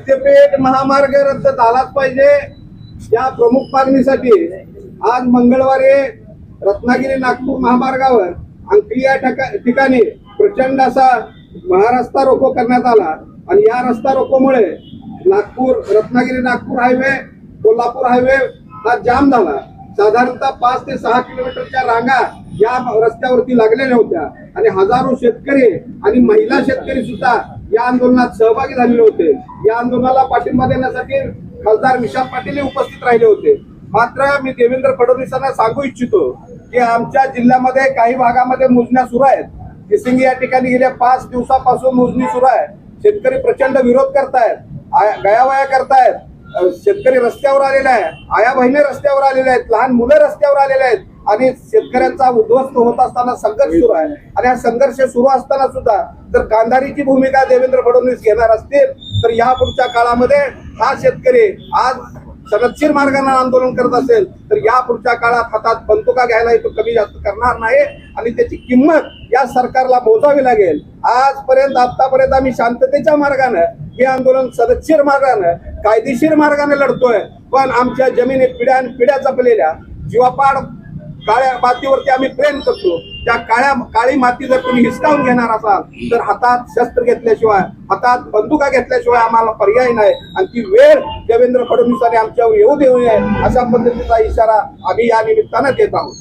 सिद्धपेठ महामार्ग रद्द झालाच पाहिजे या प्रमुख मागणीसाठी आज मंगळवारी रत्नागिरी नागपूर महामार्गावर अंकली या ठिकाणी प्रचंड असा महारस्ता रोको करण्यात आला आणि या रस्ता रोकोमुळे रत्नागिरी नागपूर हायवे कोल्हापूर हायवे हा जाम झाला। साधारणतः 5 ते 6 किलोमीटरच्या रांगा या रस्त्यावरती लागलेल्या होत्या आणि हजारो शेतकरी आणि महिला शेतकरी सुद्धा या आंदोलनात सहभागी झालेले होते। या आंदोलनाला पाठिंबा देण्यासाठी खासदार विशाल पाटील उपस्थित राहिले होते। मात्र मी देवेंद्र फडणवीसांना सांगू इच्छितो की आमच्या जिल्ह्यामध्ये काही भागामध्ये मोजण्या सुरू आहेत। किसिंगी या ठिकाणी गेल्या 5 दिवसापासून मोजणी सुरू आहे। शेतकरी प्रचंड विरोध करतायत, गयावया करतायत, शेतकरी रस्त्यावर आलेले आहे, आया बहिणी रस्त्यावर आलेले आहेत, लहान मुलं रस्त्यावर आलेले आहेत आणि शेतकऱ्यांचा उद्ध्वस्त होत असताना संघर्ष सुरू आहे। आणि हा संघर्ष सुरू असताना सुद्धा जर गांधारीची भूमिका देवेंद्र फडणवीस घेणार असतील तर या पुढच्या काळामध्ये हा शेतकरी आज सनदशीर मार्गाने आंदोलन करत असेल तर या पुढच्या काळात हातात बंदुका घ्यायला तो कमी जास्त करणार नाही आणि त्याची किंमत या सरकारला मोजावी लागेल। आतापर्यंत आम्ही शांततेच्या मार्गाने हे आंदोलन सनदशीर मार्गाने कायदेशीर मार्गाने लढतोय, पण आमच्या जमिनी पिढ्या जपलेल्या जीवापाड काळ्या मातीवरती आम्ही प्रेम करतो। त्या काळी माती जर तुम्ही हिसकावून घेणार असाल तर हातात शस्त्र घेतल्याशिवाय, हातात बंदुका घेतल्याशिवाय आम्हाला पर्याय नाही आणि ती वेळ देवेंद्र फडणवीसांनी आमच्यावर येऊ देऊ नये अशा पद्धतीचा इशारा आम्ही या निमित्तानं देत आहोत।